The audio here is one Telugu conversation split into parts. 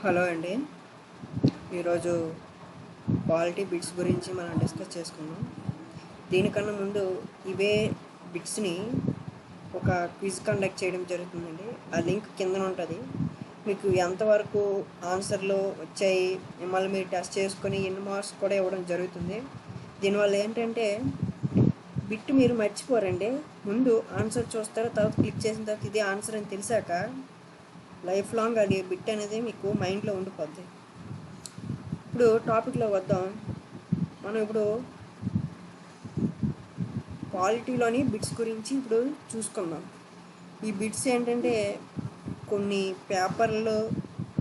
హలో అండి. ఈరోజు క్వాలిటీ బిట్స్ గురించి మనం డిస్కస్ చేసుకుందాం. దీనికన్నా ముందు ఇవే బిట్స్ని ఒక క్విజ్ కండక్ట్ చేయడం జరుగుతుందండి. ఆ లింక్ కిందన ఉంటుంది. మీకు ఎంతవరకు ఆన్సర్లు వచ్చాయి మిమ్మల్ని మీరు టెస్ట్ చేసుకొని ఎన్ని మార్క్స్ కూడా ఇవ్వడం జరుగుతుంది. దీనివల్ల ఏంటంటే బిట్ మీరు మర్చిపోరండి. ముందు ఆన్సర్ చూస్తారు, తర్వాత క్లిక్ చేసిన తర్వాత ఇదే ఆన్సర్ అని తెలిసాక లైఫ్ లాంగ్ అది బిట్ అనేది మీకు మైండ్లో ఉండిపోద్ది. ఇప్పుడు టాపిక్లో వద్దాం. మనం ఇప్పుడు క్వాలిటీలోని బిట్స్ గురించి ఇప్పుడు చూసుకుందాం. ఈ బిట్స్ ఏంటంటే కొన్ని పేపర్లు,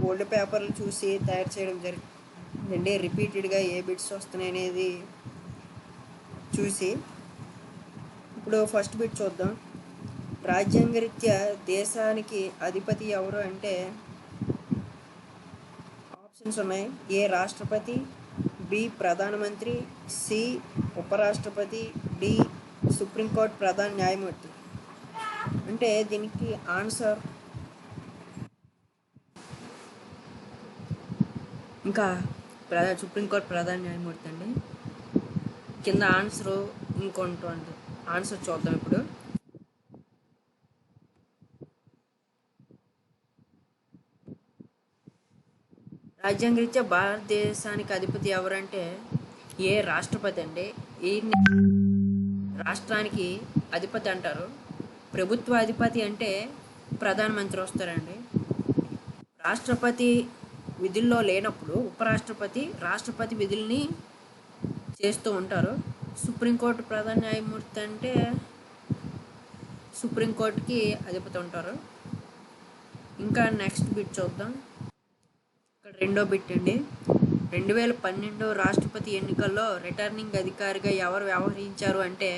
ఓల్డ్ పేపర్లు చూసి తయారు చేయడం జరిగిందండి. రిపీటెడ్గా ఏ బిట్స్ వస్తున్నాయి అనేది చూసి ఇప్పుడు ఫస్ట్ బిట్ చూద్దాం. రాజ్యాంగరీత్యా దేశానికి అధిపతి ఎవరు అంటే ఆప్షన్స్ ఉన్నాయి. ఏ రాష్ట్రపతి, బి ప్రధానమంత్రి, సి ఉపరాష్ట్రపతి, డి సుప్రీంకోర్టు ప్రధాన న్యాయమూర్తి. అంటే దీనికి ఆన్సర్ ఇంకా సుప్రీంకోర్టు ప్రధాన న్యాయమూర్తి అండి. కింద ఆన్సర్ ఇంకొంటుంది. ఆన్సర్ చూద్దాం. ఇప్పుడు రాజ్యాంగరీత్యా భారతదేశానికి అధిపతి ఎవరంటే ఏ రాష్ట్రపతి అండి. ఈ రాష్ట్రానికి అధిపతి అంటారు. ప్రభుత్వ అధిపతి అంటే ప్రధానమంత్రి వస్తారండి. రాష్ట్రపతి విధుల్లో లేనప్పుడు ఉపరాష్ట్రపతి రాష్ట్రపతి విధుల్ని చేస్తూ ఉంటారు. సుప్రీంకోర్టు ప్రధాన న్యాయమూర్తి అంటే సుప్రీంకోర్టుకి అధిపతి ఉంటారు. ఇంకా నెక్స్ట్ బిట్ చూద్దాం. ఇక్కడ రెండో బిట్ అండి. 2012 రాష్ట్రపతి ఎన్నికల్లో రిటర్నింగ్ అధికారిగా ఎవరు వ్యవహరించారు అంటే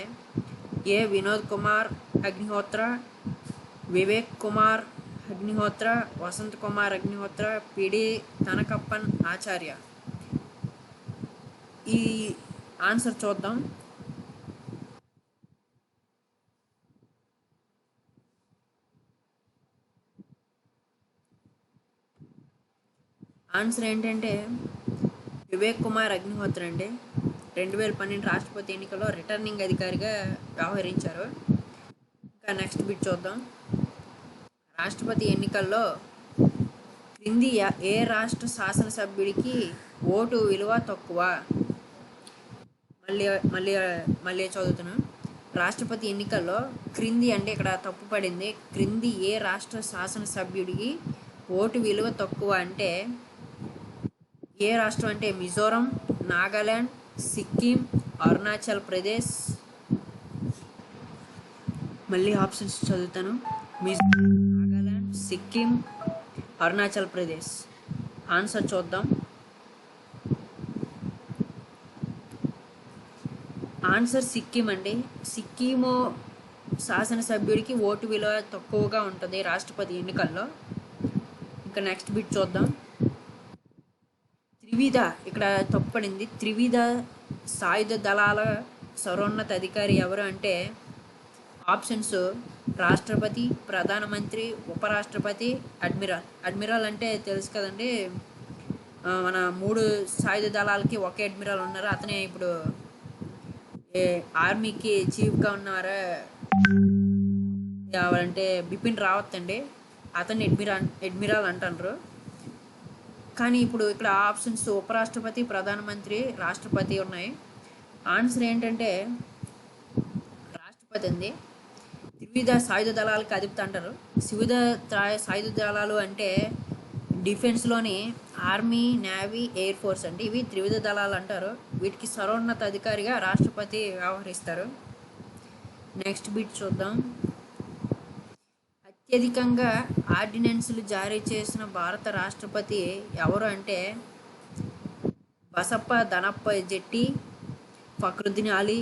ఏ వినోద్ కుమార్ అగ్నిహోత్ర, వివేక్ కుమార్ అగ్నిహోత్ర, వసంత్ కుమార్ అగ్నిహోత్ర, పిడి తనకప్పన్ ఆచార్య. ఈ ఆన్సర్ చూద్దాం. ఆన్సర్ ఏంటంటే వివేక్ కుమార్ అగ్నిహోత్ర అండి. 2012 రాష్ట్రపతి ఎన్నికల్లో రిటర్నింగ్ అధికారిగా వ్యవహరించారు. ఇంకా నెక్స్ట్ బిట్ చూద్దాం. రాష్ట్రపతి ఎన్నికల్లో క్రింది ఏ రాష్ట్ర శాసనసభ్యుడికి ఓటు విలువ తక్కువ? మళ్ళీ చదువుతున్నాను. రాష్ట్రపతి ఎన్నికల్లో క్రింది అంటే ఇక్కడ తప్పు పడింది. క్రింది ఏ రాష్ట్ర శాసనసభ్యుడికి ఓటు విలువ తక్కువ అంటే ఏ రాష్ట్రం అంటే మిజోరం, నాగాలాండ్, సిక్కిం, అరుణాచల్ ప్రదేశ్. మళ్ళీ ఆప్షన్స్ చదువుతాను. మిజోరం, నాగాలాండ్, సిక్కిం, అరుణాచల్ ప్రదేశ్. ఆన్సర్ చూద్దాం. ఆన్సర్ సిక్కిం అండి. సిక్కిము శాసనసభ్యుడికి ఓటు విలువ తక్కువగా ఉంటుంది రాష్ట్రపతి ఎన్నికల్లో. ఇంకా నెక్స్ట్ బిట్ చూద్దాం. ఇక్కడ తప్పడింది. త్రివిధ సాయుధ దళాల సర్వోన్నత అధికారి ఎవరు అంటే ఆప్షన్స్ రాష్ట్రపతి, ప్రధానమంత్రి, ఉపరాష్ట్రపతి, అడ్మిరల్ అంటే తెలుసు కదండి. మన 3 సాయుధ దళాలకి ఒకే అడ్మిరల్ ఉన్నారు. అతనే ఇప్పుడు ఆర్మీకి చీఫ్గా ఉన్నారా అంటే బిపిన్ రావత్ అండి. అతన్ని అడ్మిరల్ అంటారు. కానీ ఇప్పుడు ఇక్కడ ఆప్షన్స్ ఉపరాష్ట్రపతి, ప్రధానమంత్రి, రాష్ట్రపతి ఉన్నాయి. ఆన్సర్ ఏంటంటే రాష్ట్రపతి అండి. త్రివిధ సాయుధ దళాలకు అధిపతి అంటారు. త్రివిధ సాయుధ దళాలు అంటే డిఫెన్స్లోని ఆర్మీ, నేవీ, ఎయిర్ ఫోర్స్ అండి. ఇవి త్రివిధ దళాలు అంటారు. వీటికి సర్వోన్నత అధికారిగా రాష్ట్రపతి వ్యవహరిస్తారు. నెక్స్ట్ బిట్ చూద్దాం. అత్యధికంగా ఆర్డినెన్స్లు జారీ చేసిన భారత రాష్ట్రపతి ఎవరు అంటే బసప్ప ధనప్ప జెట్టి, ఫక్రుద్దీన్ అలీ,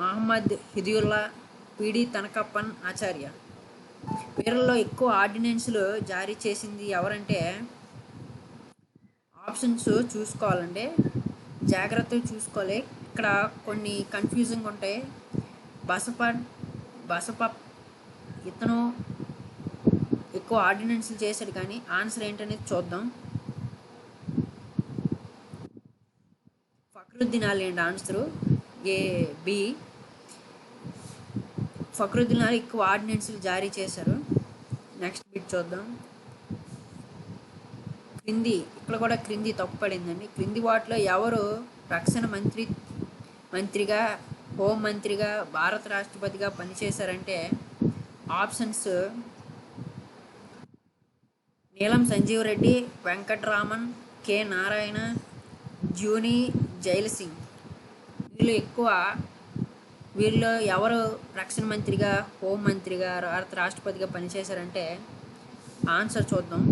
మహమ్మద్ హిదయుల్లా, పిడి తనకప్పన్ ఆచార్య. వీళ్ళలో ఎక్కువ ఆర్డినెన్స్లు జారీ చేసింది ఎవరంటే ఆప్షన్స్ చూసుకోవాలండి. జాగ్రత్తగా చూసుకోవాలి. ఇక్కడ కొన్ని కన్ఫ్యూజింగ్ ఉంటాయి. బసప్ప ఇతను ఎక్కువ ఆర్డినెన్స్లు చేశాడు. కానీ ఆన్సర్ ఏంటనేది చూద్దాం. ఫక్రుద్దీన్ అలీ అండి answer. A B. Fakhruddin Ali ఎక్కువ ఆర్డినెన్స్లు జారీ చేశారు. నెక్స్ట్ బిట్ చూద్దాం. ఇక్కడ కూడా క్రింది తప్పు పడిందండి. క్రింది వాటిలో ఎవరు రక్షణ మంత్రిగా, హోం మంత్రిగా, భారత రాష్ట్రపతిగా పనిచేశారంటే ఆప్షన్స్ నీలం సంజీవ్ రెడ్డి, వెంకట్రామన్, కె నారాయణ, జూని జైల్ సింగ్. వీళ్ళు ఎవరు రక్షణ మంత్రిగా, హోం మంత్రిగా, భారత రాష్ట్రపతిగా పనిచేశారంటే ఆన్సర్ చూద్దాం.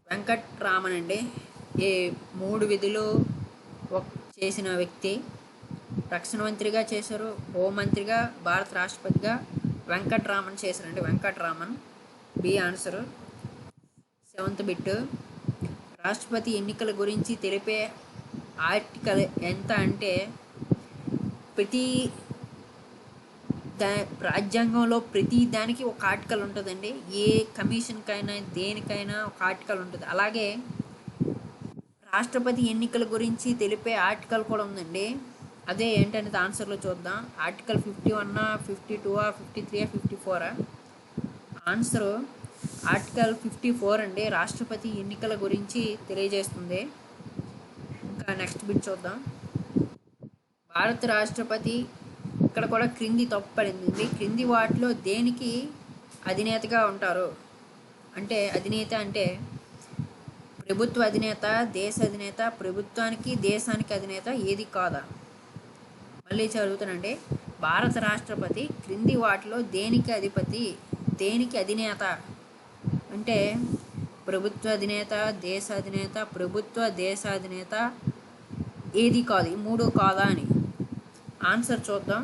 వెంకట్రామన్ అండి. ఈ 3 విధులు చేసిన వ్యక్తి. రక్షణ మంత్రిగా చేశారు, హోం మంత్రిగా, భారత రాష్ట్రపతిగా వెంకట్రామన్ చేశారండి. Venkataraman B answer. 7th bit. రాష్ట్రపతి ఎన్నికల గురించి తెలిపే ఆర్టికల్ ఎంత అంటే రాజ్యాంగంలో ప్రతి దానికి ఒక ఆర్టికల్ ఉంటుందండి. ఏ కమిషన్కైనా దేనికైనా ఒక ఆర్టికల్ ఉంటుంది. అలాగే రాష్ట్రపతి ఎన్నికల గురించి తెలిపే ఆర్టికల్ కూడా ఉందండి. అదే ఏంటనేది ఆన్సర్లో చూద్దాం. ఆర్టికల్ 51, 52, 53, 54. ఆన్సరు ఆర్టికల్ 54 అండి. రాష్ట్రపతి ఎన్నికల గురించి తెలియజేస్తుంది. ఇంకా నెక్స్ట్ బిట్ చూద్దాం. భారత రాష్ట్రపతి ఇక్కడ కూడా క్రింది తప్పు పడింది. క్రింది వాటిలో దేనికి అధినేతగా ఉంటారు అంటే అధినేత అంటే ప్రభుత్వ అధినేత, దేశ అధినేత, ప్రభుత్వానికి దేశానికి అధినేత ఏది కాదా? మళ్ళీ చదువుతానండి. భారత రాష్ట్రపతి క్రింది వాటిలో దేనికి అధిపతి, దేనికి అధినేత అంటే ప్రభుత్వ అధినేత, దేశ అధినేత, ప్రభుత్వ దేశ అధినేత ఏది కాదు, ఈ 3 కాదా అని. ఆన్సర్ చూద్దాం.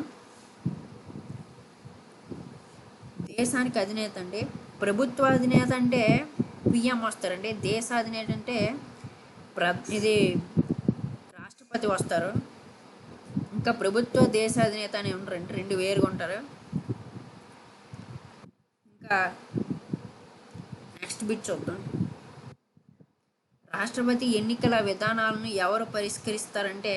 దేశానికి అధినేత అండి. ప్రభుత్వ అధినేత అంటే పిఎం వస్తారండి. దేశ అధినేత అంటే ఇది రాష్ట్రపతి వస్తారు. ఇంకా ప్రభుత్వ దేశ అధినేత అని ఉంటారండి, 2 వేరుగా ఉంటారు. ఇంకా నెక్స్ట్ బిట్ చూద్దాం. రాష్ట్రపతి ఎన్నికల విధానాలను ఎవరు పరిష్కరిస్తారంటే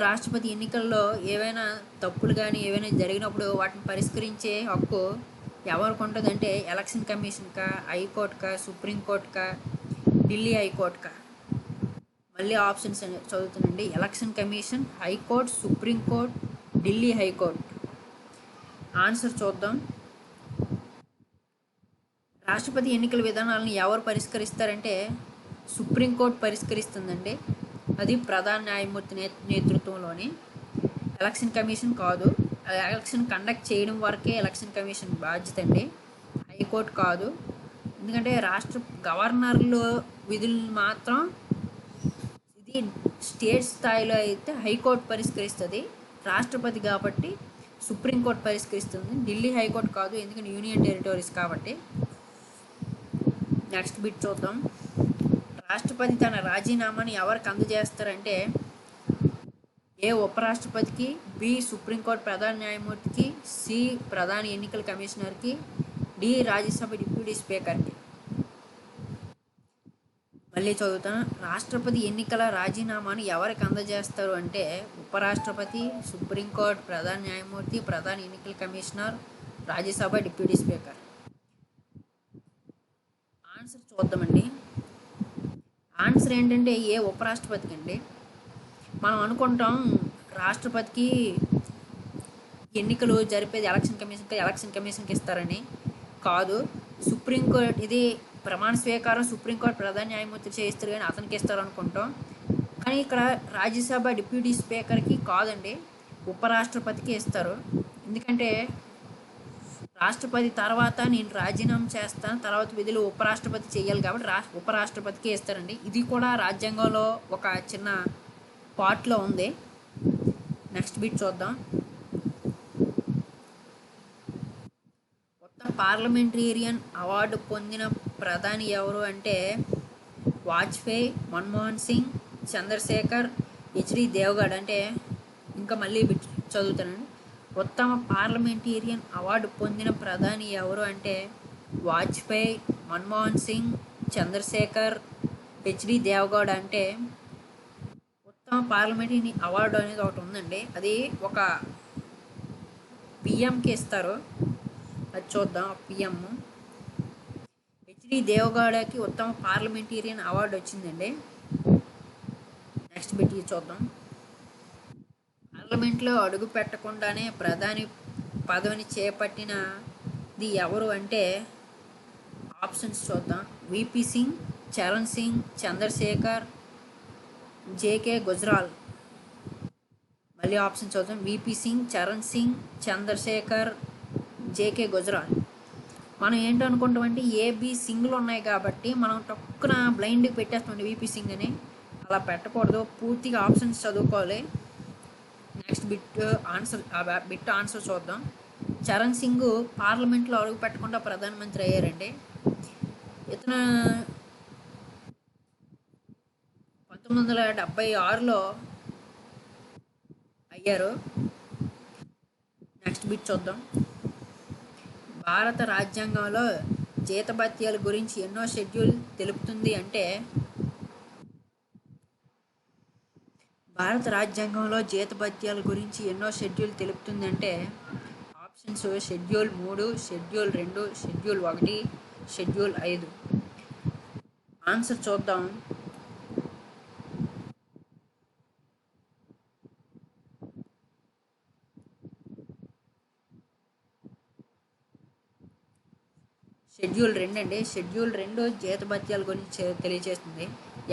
రాష్ట్రపతి ఎన్నికల్లో ఏవైనా తప్పులు కానీ ఏవైనా జరిగినప్పుడు వాటిని పరిష్కరించే హక్కు ఎవరికి ఉంటుందంటే ఎలక్షన్ కమిషన్కా, హైకోర్టుకా, సుప్రీంకోర్టుకా, ఢిల్లీ హైకోర్టుకా. మళ్ళీ ఆప్షన్స్ చదువుతానండి. Election commission, high court, supreme court, Delhi high court. Answer చూద్దాం. రాష్ట్రపతి ఎన్నికల విధానాలను ఎవరు పరిష్కరిస్తారంటే సుప్రీంకోర్టు పరిష్కరిస్తుందండి. అది ప్రధాన న్యాయమూర్తి నేతృత్వంలోని. ఎలక్షన్ కమిషన్ కాదు. ఎలక్షన్ కండక్ట్ చేయడం వరకే ఎలక్షన్ కమిషన్ బాధ్యత అండి, హైకోర్టు కాదు. ఎందుకంటే గవర్నర్లు విధులను మాత్రం ఇది స్టేట్ స్థాయిలో అయితే హైకోర్టు పరిష్కరిస్తుంది. రాష్ట్రపతి కాబట్టి సుప్రీంకోర్టు పరిష్కరిస్తుంది. ఢిల్లీ హైకోర్టు కాదు, ఎందుకంటే యూనియన్ టెరిటరీస్ కాబట్టి. నెక్స్ట్ బిట్ చూద్దాం. రాష్ట్రపతి తన రాజీనామాని ఎవరికి అందజేస్తారంటే ఏ ఉపరాష్ట్రపతికి, బి సుప్రీంకోర్టు ప్రధాన న్యాయమూర్తికి, సి ప్రధాన ఎన్నికల కమిషనర్కి, డి రాజ్యసభ డిప్యూటీ స్పీకర్కి. మళ్ళీ చదువుతాను. రాష్ట్రపతి ఎన్నికల రాజీనామాను ఎవరికి అందజేస్తారు అంటే ఉపరాష్ట్రపతి, సుప్రీంకోర్టు ప్రధాన న్యాయమూర్తి, ప్రధాన ఎన్నికల commissioner, Rajya Sabha deputy speaker. Answer చూద్దామండి. ఆన్సర్ ఏంటంటే ఏ ఉపరాష్ట్రపతికి అండి. మనం అనుకుంటాం రాష్ట్రపతికి ఎన్నికలు జరిపేది ఎలక్షన్ కమిషన్కి ఇస్తారని. కాదు, సుప్రీంకోర్టు ఇది ప్రమాణ స్వీకారం సుప్రీంకోర్టు ప్రధాన న్యాయమూర్తి చేయిస్తారు కానీ అతనికి ఇస్తారు అనుకుంటాం. కానీ ఇక్కడ రాజ్యసభ డిప్యూటీ స్పీకర్కి కాదండి, ఉపరాష్ట్రపతికి ఇస్తారు. ఎందుకంటే రాష్ట్రపతి తర్వాత నేను రాజీనామా చేస్తాను, తర్వాత విధులు ఉపరాష్ట్రపతి చేయాలి కాబట్టి ఉపరాష్ట్రపతికి ఇస్తారండి. ఇది కూడా రాజ్యాంగంలో ఒక చిన్న పార్ట్లో ఉంది. నెక్స్ట్ బిట్ చూద్దాం. మొత్తం పార్లమెంటేరియన్ అవార్డు పొందిన ప్రధాని ఎవరు అంటే వాజ్పేయి, మన్మోహన్ సింగ్, చంద్రశేఖర్, హెచ్డి దేవగఢ్. అంటే ఇంకా మళ్ళీ బిట్ చదువుతానండి. ఉత్తమ పార్లమెంటేరియన్ అవార్డు పొందిన ప్రధాని ఎవరు అంటే వాజ్పేయి, మన్మోహన్ సింగ్, చంద్రశేఖర్, హెచ్డి దేవగౌడ అంటే ఉత్తమ పార్లమెంటరీ అవార్డు అనేది ఒకటి ఉందండి. అది ఒక పిఎంకి ఇస్తారు. అది చూద్దాం. పిఎం హెచ్డి దేవగౌడకి ఉత్తమ పార్లమెంటేరియన్ అవార్డు వచ్చిందండి. నెక్స్ట్ బిట్ చూద్దాం. పార్లమెంట్లో అడుగు పెట్టకుండానే ప్రధాని పదవిని చేపట్టినది ఎవరు అంటే ఆప్షన్స్ చూద్దాం. VP Singh, Charan Singh, Chandrashekhar, JK Gujral. మళ్ళీ ఆప్షన్ చూద్దాం. VP Singh, Charan Singh, Chandrashekhar, JK Gujral. మనం ఏంటనుకుంటామంటే ఏబి సింగ్లు ఉన్నాయి కాబట్టి మనం టక్కున బ్లైండ్కి పెట్టేస్తామండి విపి సింగ్ అని. అలా పెట్టకూడదు, పూర్తిగా ఆప్షన్స్ చదువుకోవాలి. నెక్స్ట్ బిట్ ఆన్సర్ చూద్దాం. చరణ్ సింగ్ పార్లమెంట్లో అడుగు పెట్టకుండా ప్రధానమంత్రి అయ్యారండి. ఇతను 1976లో అయ్యారు. నెక్స్ట్ బిట్ చూద్దాం. భారత రాజ్యాంగంలో జీతభత్యాల గురించి ఎన్నో షెడ్యూల్ తెలుపుతుంది అంటే భారత రాజ్యాంగంలో జీతభత్యాల గురించి ఎన్నో షెడ్యూల్ తెలుపుతుంది అంటే options schedule 3, schedule 2, schedule 1, schedule 5. Answer చూద్దాం. షెడ్యూల్ 2 అండి. షెడ్యూల్ 2 జీతభత్యాల గురించి తెలియజేస్తుంది.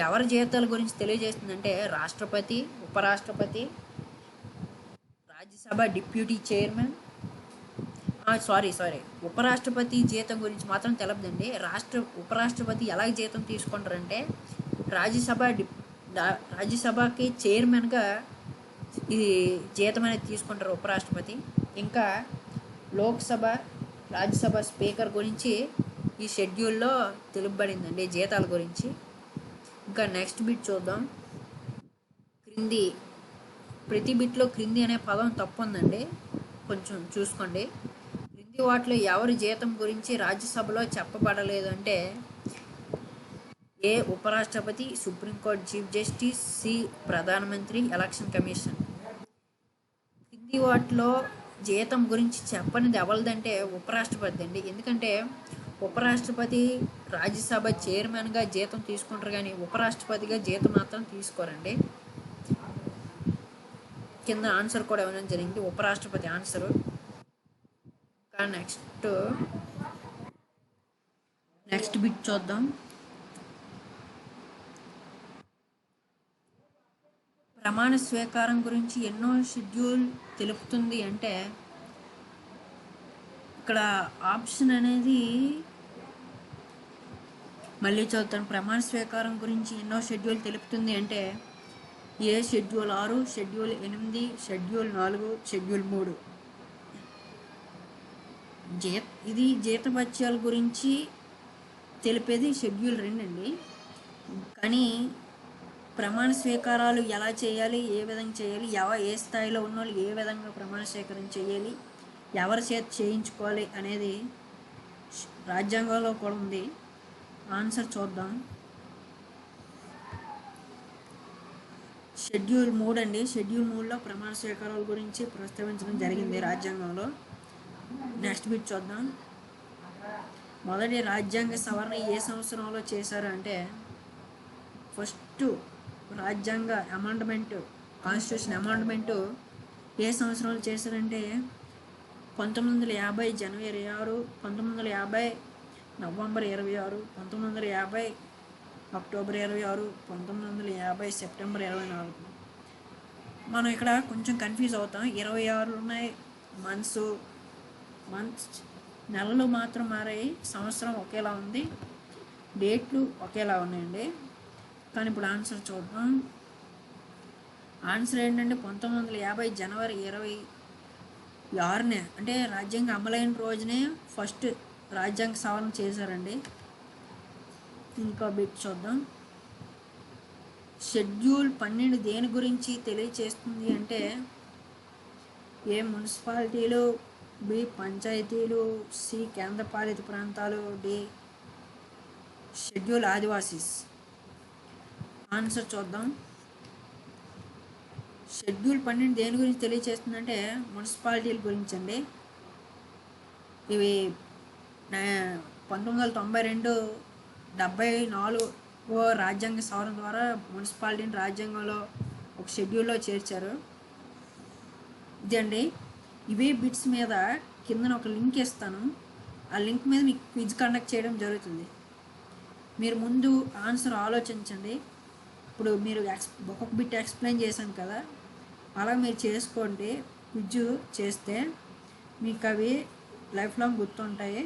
ఎవరి జీతాల గురించి తెలియజేస్తుంది అంటే రాష్ట్రపతి, ఉపరాష్ట్రపతి, రాజ్యసభ డిప్యూటీ చైర్మన్. సారీ ఉపరాష్ట్రపతి జీతం గురించి మాత్రం తెలపదండి. ఉపరాష్ట్రపతి ఎలా జీతం తీసుకుంటారంటే రాజ్యసభకి చైర్మన్గా ఇది జీతం అనేది తీసుకుంటారు ఉపరాష్ట్రపతి. ఇంకా లోక్సభ, రాజ్యసభ స్పీకర్ గురించి ఈ షెడ్యూల్లో తెలుపబడిందండి జీతాల గురించి. ఇంకా నెక్స్ట్ బిట్ చూద్దాం. క్రింది ప్రతి బిట్లో క్రింది అనే పదం తప్పు ఉందండి, కొంచెం చూసుకోండి. క్రింది వాటిలో ఎవరి జీతం గురించి రాజ్యసభలో చెప్పబడలేదు అంటే ఏ ఉపరాష్ట్రపతి, సుప్రీంకోర్టు చీఫ్ జస్టిస్, సి ప్రధానమంత్రి, ఎలక్షన్ కమిషన్. క్రింది వాటిలో జీతం గురించి చెప్పనిది ఎవరిదంటే ఉపరాష్ట్రపతి అండి. ఎందుకంటే ఉపరాష్ట్రపతి రాజ్యసభ చైర్మన్గా జీతం తీసుకుంటారు కానీ ఉపరాష్ట్రపతిగా జీతం మాత్రం తీసుకోరండి. కింద ఆన్సర్ కూడా ఇవ్వడం జరిగింది, ఉపరాష్ట్రపతి ఆన్సరు. ఇంకా నెక్స్ట్ బిట్ చూద్దాం. ప్రమాణ స్వీకారం గురించి ఎన్నో షెడ్యూల్ తెలుపుతుంది అంటే ఇక్కడ ఆప్షన్ అనేది మళ్ళీ చదువుతాను. ప్రమాణ స్వీకారం గురించి ఎన్నో షెడ్యూల్ తెలుపుతుంది అంటే ఏ షెడ్యూల్ 6, షెడ్యూల్ 8, షెడ్యూల్ 4, షెడ్యూల్ 3. ఇది జీతభత్యాల గురించి తెలిపేది షెడ్యూల్ 2 అండి. కానీ ప్రమాణ స్వీకారాలు ఎలా చేయాలి, ఏ విధంగా చేయాలి, ఏ స్థాయిలో ఉన్న వాళ్ళు ఏ విధంగా ప్రమాణ స్వీకారం చేయాలి, ఎవరి చేత చేయించుకోవాలి అనేది రాజ్యాంగంలో కూడా ఉంది. ఆన్సర్ చూద్దాం. షెడ్యూల్ 3 అండి. షెడ్యూల్ 3లో ప్రమాణ స్వీకారాల గురించి ప్రస్తావించడం జరిగింది రాజ్యాంగంలో. నెక్స్ట్ బిట్ చూద్దాం. మొదటి రాజ్యాంగ సవరణ ఏ సంవత్సరంలో చేశారు అంటే ఫస్ట్ రాజ్యాంగ అమెండ్మెంట్, కాన్స్టిట్యూషన్ అమెండ్మెంట్ ఏ సంవత్సరంలో చేశారంటే 1950 జనవరి 26, 1950 నవంబర్ 26, 1950 అక్టోబర్ 26, 1950 సెప్టెంబర్ 24. మనం ఇక్కడ కొంచెం కన్ఫ్యూజ్ అవుతాం. 26 ఉన్నాయి మంత్స్, నెలలు మాత్రం మారాయి, సంవత్సరం ఒకేలా ఉంది, డేట్లు ఒకేలా ఉన్నాయండి. కానీ ఇప్పుడు ఆన్సర్ చూద్దాం. ఆన్సర్ ఏంటంటే 1950 జనవరి 26నే, అంటే రాజ్యాంగం అమలైన రోజునే ఫస్ట్ రాజ్యాంగ సవరణ చేశారండి. ఇంకా బిట్ చూద్దాం. షెడ్యూల్ 12 దేని గురించి తెలియచేస్తుంది అంటే ఏ మున్సిపాలిటీలు, బి పంచాయతీలు, సి కేంద్రపాలిత ప్రాంతాలు, డి షెడ్యూల్ ఆదివాసీస్. ఆన్సర్ చూద్దాం. షెడ్యూల్ 12 దేని గురించి తెలియచేస్తుందంటే మున్సిపాలిటీల గురించి అండి. ఇవి 1992 74వ రాజ్యాంగ సవరణ ద్వారా మున్సిపాలిటీని రాజ్యాంగంలో ఒక షెడ్యూల్లో చేర్చారు. ఇదండి. ఇవే బిట్స్ మీద కిందన ఒక లింక్ ఇస్తాను. ఆ లింక్ మీద మీకు క్విజ్ కండక్ట్ చేయడం జరుగుతుంది. మీరు ముందు ఆన్సర్ ఆలోచించండి. ఇప్పుడు మీరు ఒక్కొక్క బిట్ ఎక్స్ప్లెయిన్ చేశాను కదా, అలా మీరు చేసుకోండి. క్విజ్ చేస్తే మీకు అవి లైఫ్ లాంగ్ గుర్తుంటాయి.